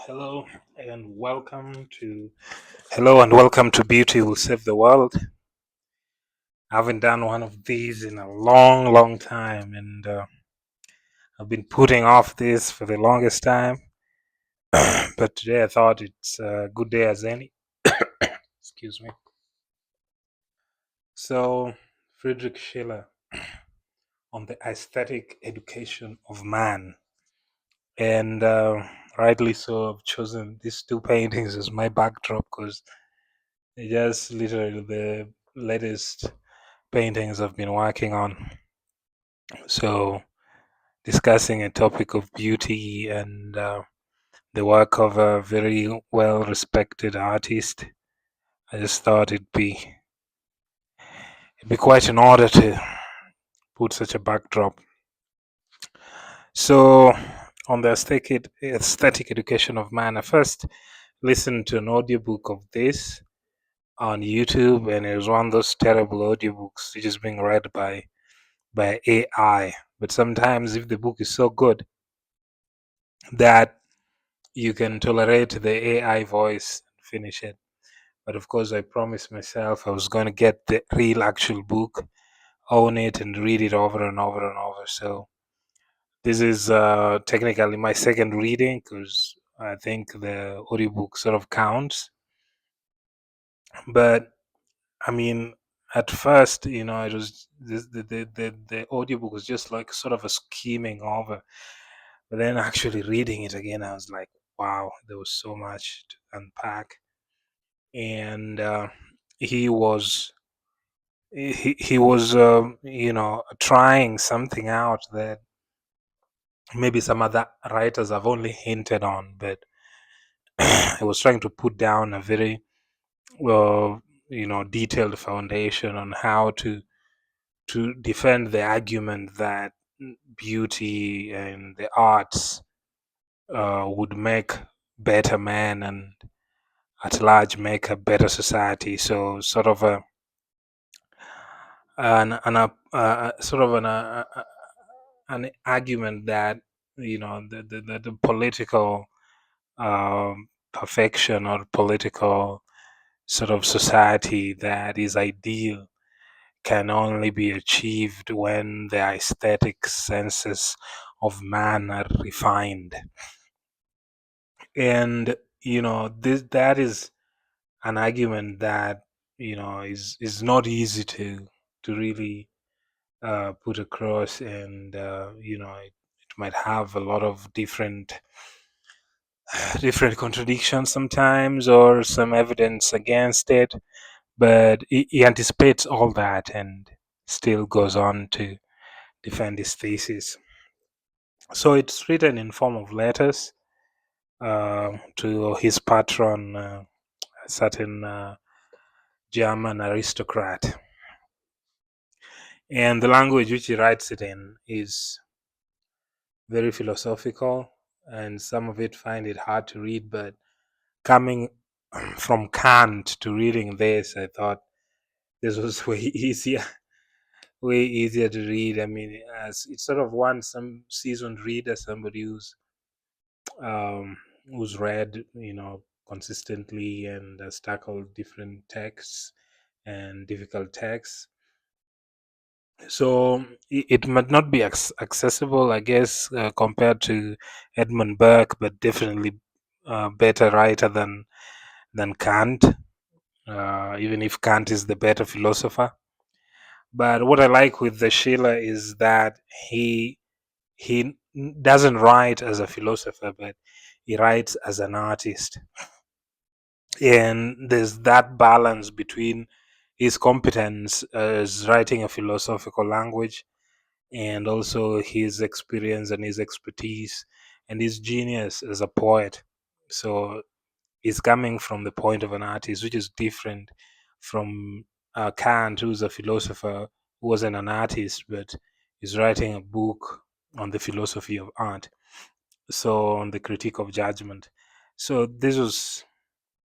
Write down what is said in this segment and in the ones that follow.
Hello and welcome to Beauty Will Save the World. I haven't done one of these in a long, long time, and I've been putting off this for the longest time. But today I thought it's a good day as any. Excuse me. So, Friedrich Schiller on the aesthetic education of man, and rightly so, I've chosen these two paintings as my backdrop because they're just literally the latest paintings I've been working on. So, discussing a topic of beauty and the work of a very well respected artist, I just thought it'd be quite an honor to put such a backdrop. So, on the aesthetic education of man, I first listened to an audiobook of this on YouTube, and it was one of those terrible audiobooks which is being read by AI. But sometimes, if the book is so good that you can tolerate the AI voice and finish it. But of course, I promised myself I was going to get the real actual book, own it, and read it over and over and over. So this is technically my second reading because I think the audiobook sort of counts. But I mean, at first, it was the audiobook was just like sort of a skimming over. But then actually reading it again, I was like, wow, there was so much to unpack. And he was trying something out that maybe some other writers have only hinted on, but he was trying to put down a very detailed foundation on how to defend the argument that beauty and the arts would make better men and at large make a better society. So sort of an argument that the political perfection or political sort of society that is ideal can only be achieved when the aesthetic senses of man are refined. And this that is an argument that is not easy to really put across, and it might have a lot of different contradictions sometimes, or some evidence against it. But he anticipates all that and still goes on to defend his thesis. So it's written in form of letters to his patron, a certain German aristocrat. And the language which he writes it in is very philosophical, and some of it find it hard to read. But coming from Kant to reading this, I thought this was way easier to read. I mean, as it's sort of one some seasoned reader, somebody who's read consistently and has tackled different texts and difficult texts. So it might not be accessible, I guess, compared to Edmund Burke, but definitely better writer than Kant. Even if Kant is the better philosopher. But what I like with the Schiller is that he doesn't write as a philosopher, but he writes as an artist, and there's that balance between his competence as writing a philosophical language and also his experience and his expertise and his genius as a poet. So he's coming from the point of an artist, which is different from Kant, who's a philosopher who wasn't an artist, but is writing a book on the philosophy of art, so on the critique of judgment. So this was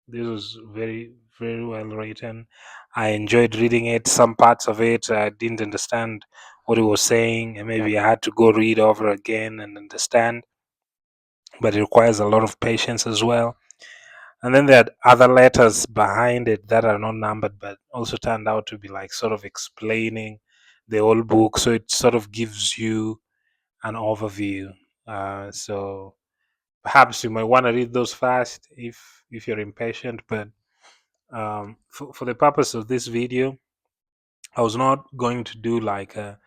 very, very well written. I enjoyed reading it. Some parts of it I didn't understand what he was saying, and maybe I had to go read over again and understand. but it requires a lot of patience as well. And then there are other letters behind it that are not numbered, but also turned out to be like sort of explaining the whole book. So it sort of gives you an overview. So perhaps you might want to read those fast if you're impatient. But for the purpose of this video, I was not going to do like a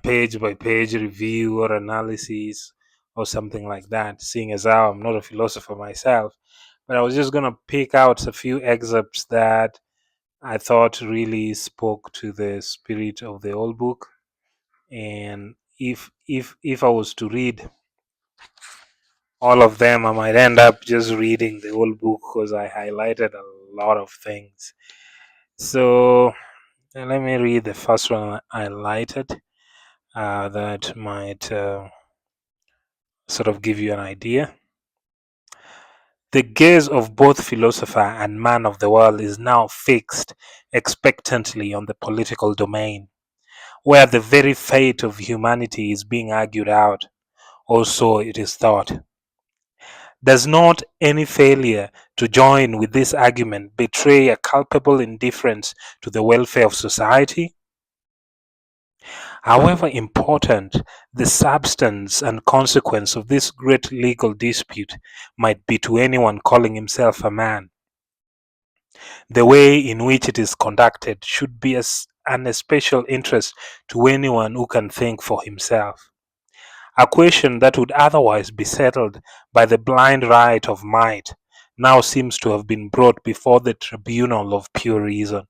page by page review or analysis or something like that, seeing as how I'm not a philosopher myself. But I was just going to pick out a few excerpts that I thought really spoke to the spirit of the old book. And if I was to read all of them, I might end up just reading the whole book because I highlighted a lot of things. So let me read the first one I highlighted. That might sort of give you an idea. The gaze of both philosopher and man of the world is now fixed expectantly on the political domain, where the very fate of humanity is being argued out, or so it is thought. Does not any failure to join with this argument betray a culpable indifference to the welfare of society? However important the substance and consequence of this great legal dispute might be to anyone calling himself a man, the way in which it is conducted should be an especial interest to anyone who can think for himself. A question that would otherwise be settled by the blind right of might now seems to have been brought before the tribunal of pure reason,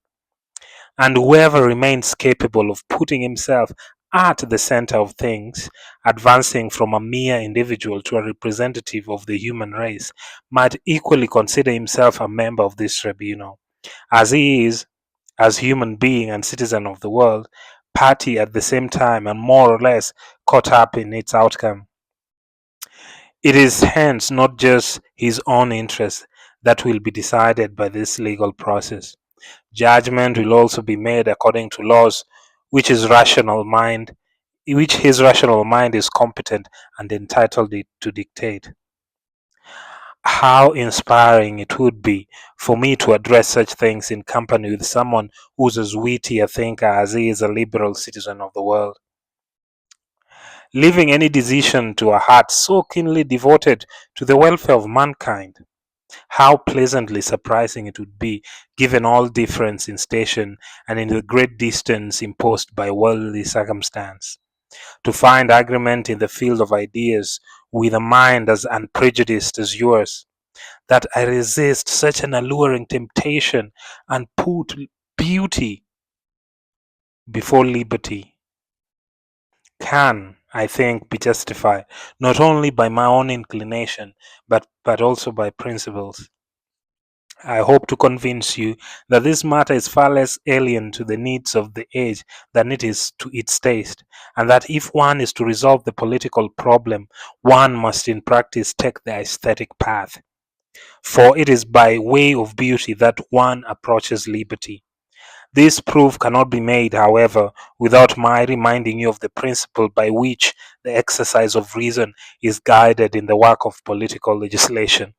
and whoever remains capable of putting himself at the center of things, advancing from a mere individual to a representative of the human race, might equally consider himself a member of this tribunal, as he is, as human being and citizen of the world, party at the same time and more or less caught up in its outcome. It is hence not just his own interest that will be decided by this legal process. Judgment will also be made according to laws which his rational mind which his rational mind is competent and entitled to dictate. How inspiring it would be for me to address such things in company with someone who's as witty a thinker as he is a liberal citizen of the world, leaving any decision to a heart so keenly devoted to the welfare of mankind. How pleasantly surprising it would be, given all difference in station and in the great distance imposed by worldly circumstance, to find agreement in the field of ideas with a mind as unprejudiced as yours, that I resist such an alluring temptation and put beauty before liberty can, I think, be justified not only by my own inclination but also by principles. I hope to convince you that this matter is far less alien to the needs of the age than it is to its taste, and that if one is to resolve the political problem, one must in practice take the aesthetic path. For it is by way of beauty that one approaches liberty. This proof cannot be made, however, without my reminding you of the principle by which the exercise of reason is guided in the work of political legislation.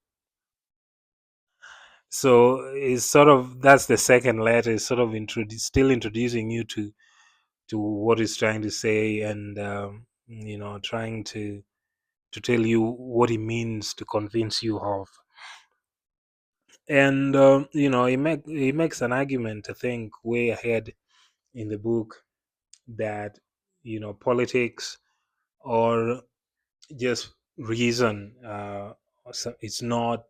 So it's sort of that's the second letter. Is sort of still introducing you to what he's trying to say, and trying to tell you what he means to convince you of. And he makes an argument, I think, way ahead in the book that politics or just reason, it's not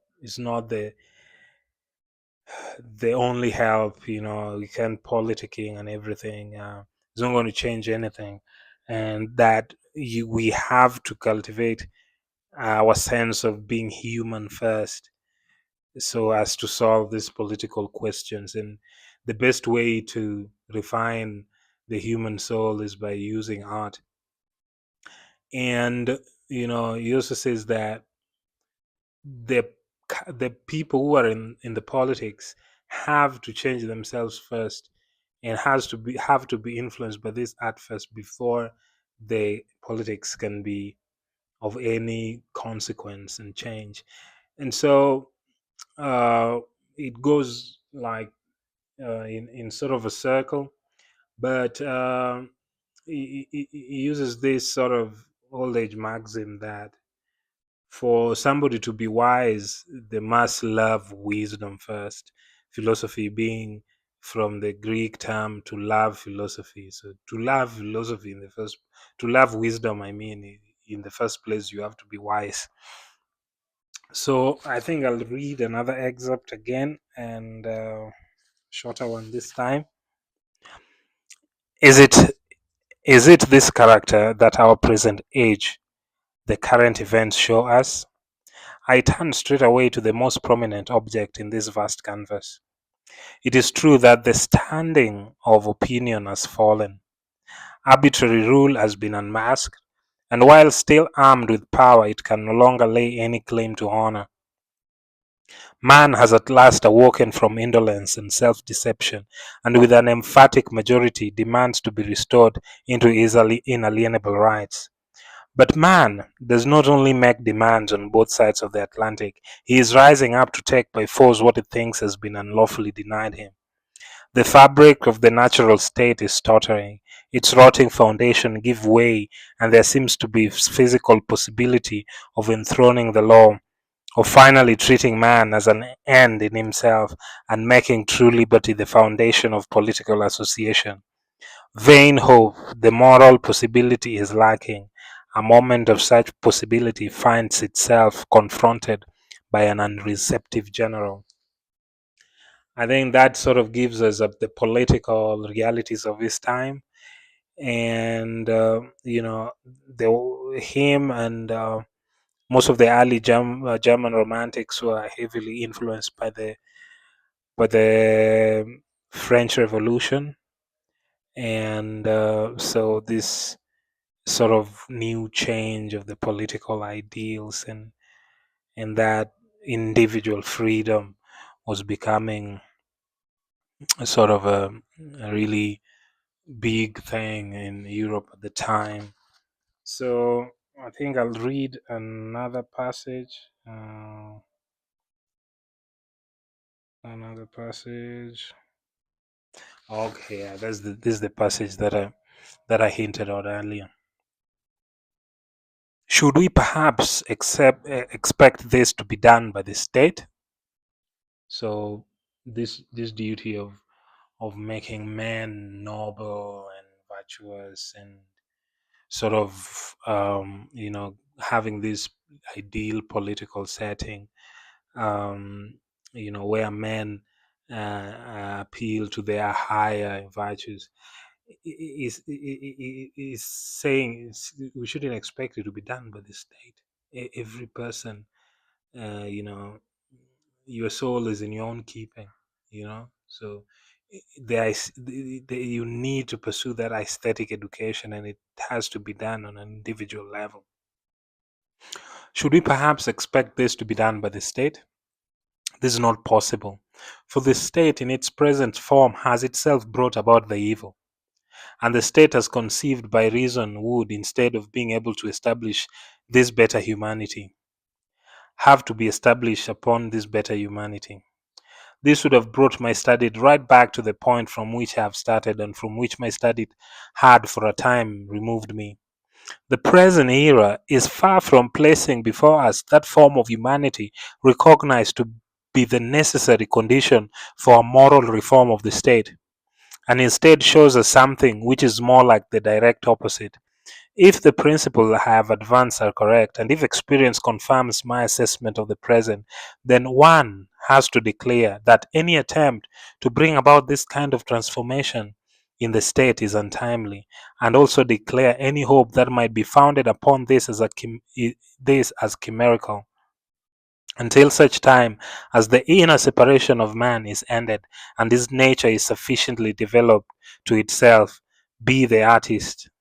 the only help. You can politicking and everything. It's not going to change anything, and that we have to cultivate our sense of being human first, so as to solve these political questions. And the best way to refine the human soul is by using art. And he also says that the the people who are in the politics have to change themselves first, and have to be influenced by this art first before the politics can be of any consequence and change. And so uh, it goes like in sort of a circle, but he uses this sort of old age maxim that for somebody to be wise, they must love wisdom first. Philosophy being from the Greek term to love philosophy. So to love philosophy in the first, to love wisdom, I mean, in the first place, you have to be wise. So I think I'll read another excerpt again, and shorter one this time. Is it is it this character that our present age, the current events show us? I turn straight away to the most prominent object in this vast canvas. It is true that the standing of opinion has fallen. Arbitrary rule has been unmasked, and while still armed with power, it can no longer lay any claim to honor. Man has at last awoken from indolence and self deception, and with an emphatic majority demands to be restored into his inalienable rights. But man does not only make demands on both sides of the Atlantic, he is rising up to take by force what he thinks has been unlawfully denied him. The fabric of the natural state is tottering, its rotting foundation give way, and there seems to be physical possibility of enthroning the law, of finally treating man as an end in himself and making true liberty the foundation of political association. Vain hope, the moral possibility is lacking. A moment of such possibility finds itself confronted by an unreceptive general. I think that sort of gives us the political realities of his time, and him and most of the early German romantics were heavily influenced by the French Revolution, and so this sort of new change of the political ideals and that individual freedom was becoming a sort of a really big thing in Europe at the time. So I think I'll read another passage. Another passage. Okay, yeah, this is the passage that I hinted at earlier. Should we perhaps expect this to be done by the state? So this duty of making men noble and virtuous and sort of having this ideal political setting, um, where men appeal to their higher virtues, is saying we shouldn't expect it to be done by the state. Every person, you know, your soul is in your own keeping, so you need to pursue that aesthetic education, and it has to be done on an individual level. Should we perhaps expect this to be done by the state? This is not possible, for the state in its present form has itself brought about the evil, and the state as conceived by reason would, instead of being able to establish this better humanity, have to be established upon this better humanity. This would have brought my study right back to the point from which I have started and from which my study had for a time removed me. The present era is far from placing before us that form of humanity recognized to be the necessary condition for a moral reform of the state, and instead shows us something which is more like the direct opposite. If the principles I have advanced are correct, and if experience confirms my assessment of the present, then one has to declare that any attempt to bring about this kind of transformation in the state is untimely, and also declare any hope that might be founded upon this as this as chimerical, until such time as the inner separation of man is ended and his nature is sufficiently developed to itself, be the artist,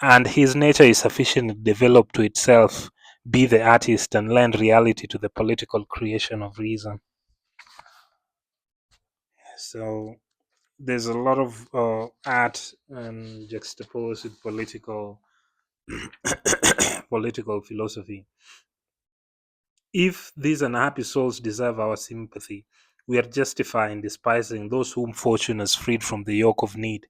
and his nature is sufficiently developed to itself, be the artist, and lend reality to the political creation of reason. So there's a lot of art and juxtaposed with political political philosophy. If these unhappy souls deserve our sympathy, we are justified in despising those whom fortune has freed from the yoke of need,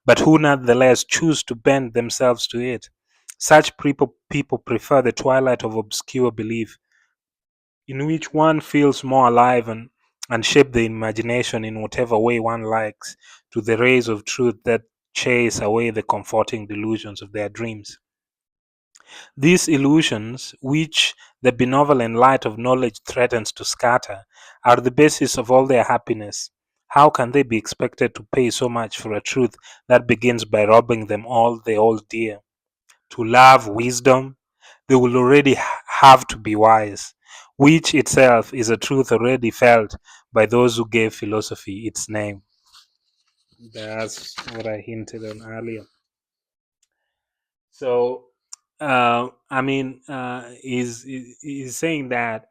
but who nonetheless choose to bend themselves to it. Such people prefer the twilight of obscure belief, in which one feels more alive and shape the imagination in whatever way one likes, to the rays of truth that chase away the comforting delusions of their dreams. These illusions, which the benevolent light of knowledge threatens to scatter, are the basis of all their happiness. How can they be expected to pay so much for a truth that begins by robbing them all they hold dear? To love wisdom, they will already have to be wise, which itself is a truth already felt by those who gave philosophy its name. That's what I hinted on earlier. So, is saying that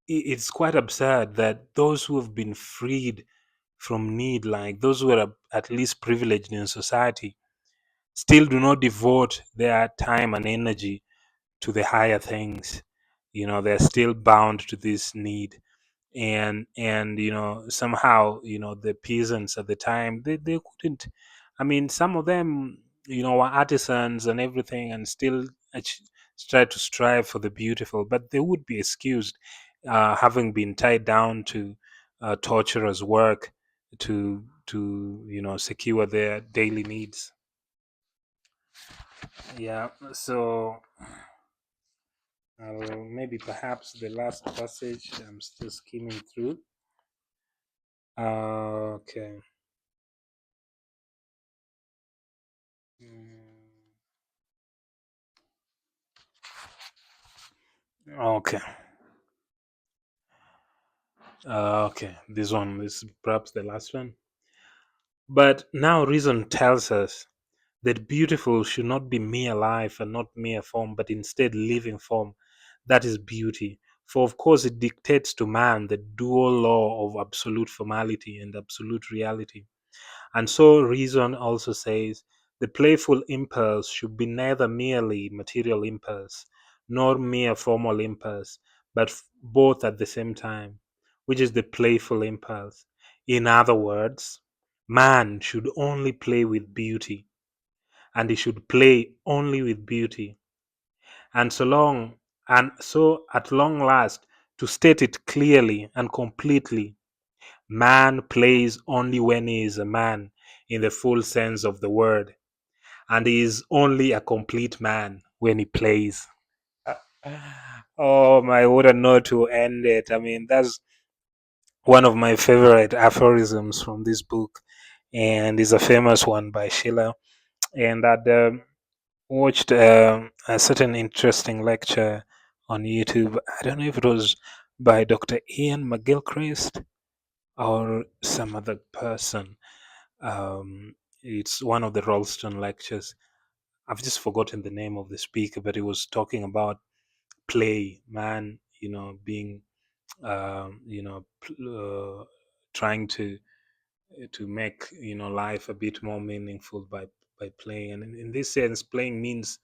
it's quite absurd that those who have been freed from need, like those who are at least privileged in society, still do not devote their time and energy to the higher things. They're still bound to this need, and somehow the peasants at the time, they couldn't. I mean, some of them were artisans and everything, and still ach- try to strive for the beautiful, but they would be excused, having been tied down to torturous work to secure their daily needs. Yeah, so maybe perhaps the last passage I'm still skimming through. Okay. Mm, Okay. Okay. This one is perhaps the last one. But now reason tells us that beautiful should not be mere life and not mere form, but instead living form. That is beauty. For of course it dictates to man the dual law of absolute formality and absolute reality. And so reason also says the playful impulse should be neither merely material impulse nor mere formal impulse, but both at the same time, which is the playful impulse. In other words, man should only play with beauty, and he should play only with beauty. And so at long last, to state it clearly and completely, man plays only when he is a man in the full sense of the word, and he is only a complete man when he plays. Oh my, what a note to end it. I mean, that's one of my favorite aphorisms from this book, and is a famous one by Schiller. And I'd watched a certain interesting lecture on YouTube. I don't know if it was by Dr. Ian McGilchrist or some other person. It's one of the Ralston lectures. I've just forgotten the name of the speaker, but he was talking about play, man, being, trying to make life a bit more meaningful by playing. And in this sense, playing means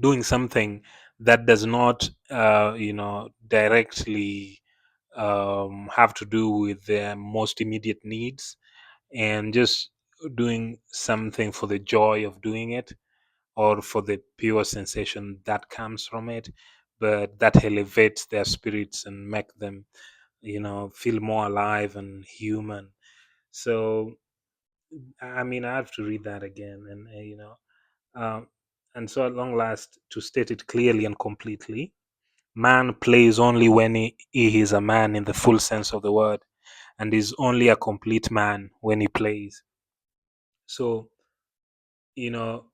doing something that does not, directly have to do with their most immediate needs, and just doing something for the joy of doing it, or for the pure sensation that comes from it, but that elevates their spirits and make them feel more alive and human. So I mean, I have to read that again, and um, and so at long last, to state it clearly and completely, man plays only when he is a man in the full sense of the word, and is only a complete man when he plays. So you know,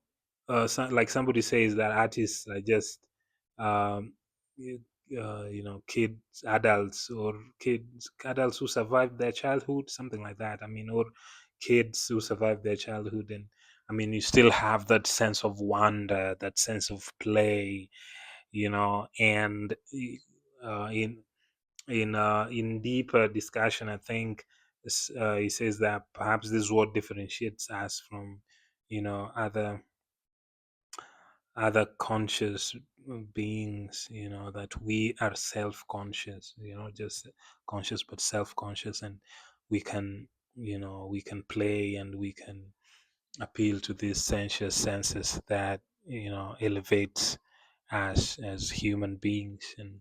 like somebody says that artists are just, um, y- kids, adults who survived their childhood, something like that. I mean, or kids who survived their childhood, and I mean, you still have that sense of wonder, that sense of play, and in deeper discussion, I think he says that perhaps this is what differentiates us from other other conscious beings, that we are self-conscious, just conscious but self-conscious, and we can, we can play and we can appeal to these sensuous senses that, elevates us as human beings. And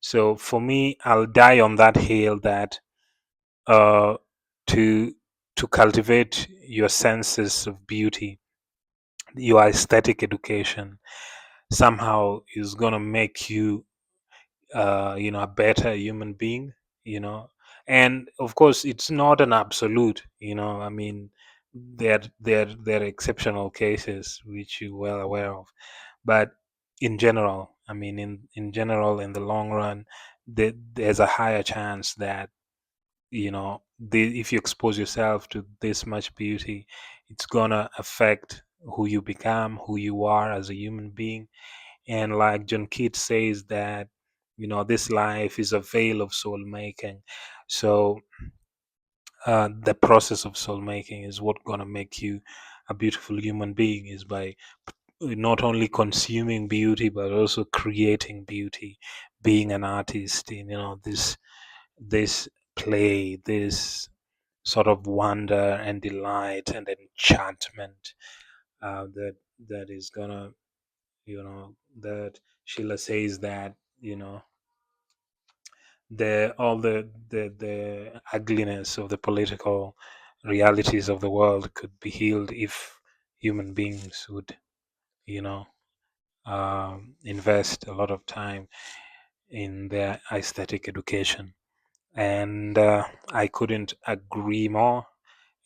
so for me, I'll die on that hill that uh to to cultivate your senses of beauty, your aesthetic education somehow is going to make you, a better human being, you know and of course it's not an absolute, I mean, there are exceptional cases which you're well aware of, but in general, I mean, in general, in the long run, there's a higher chance that, if you expose yourself to this much beauty, it's gonna affect who you become, who you are as a human being. And like John Keats says that, this life is a veil of soul making. So the process of soul making is what gonna make you a beautiful human being, is by not only consuming beauty but also creating beauty, being an artist in, this play, this sort of wonder and delight and enchantment, that is gonna, that Schiller says that, the ugliness of the political realities of the world could be healed if human beings would, you know invest a lot of time in their aesthetic education. And I couldn't agree more.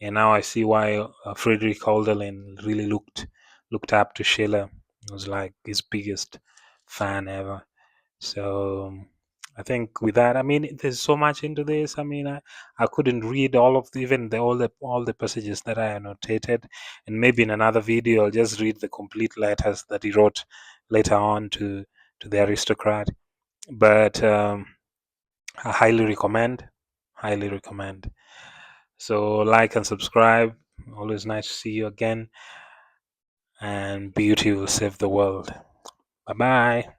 And now I see why Friedrich Hölderlin really looked up to Schiller. He was like his biggest fan ever. So I think with that, I mean, there's so much into this. I mean, I couldn't read all of even all the passages that I annotated, and maybe in another video I'll just read the complete letters that he wrote later on to the aristocrat. But I highly recommend. So like and subscribe. Always nice to see you again. And beauty will save the world. Bye bye.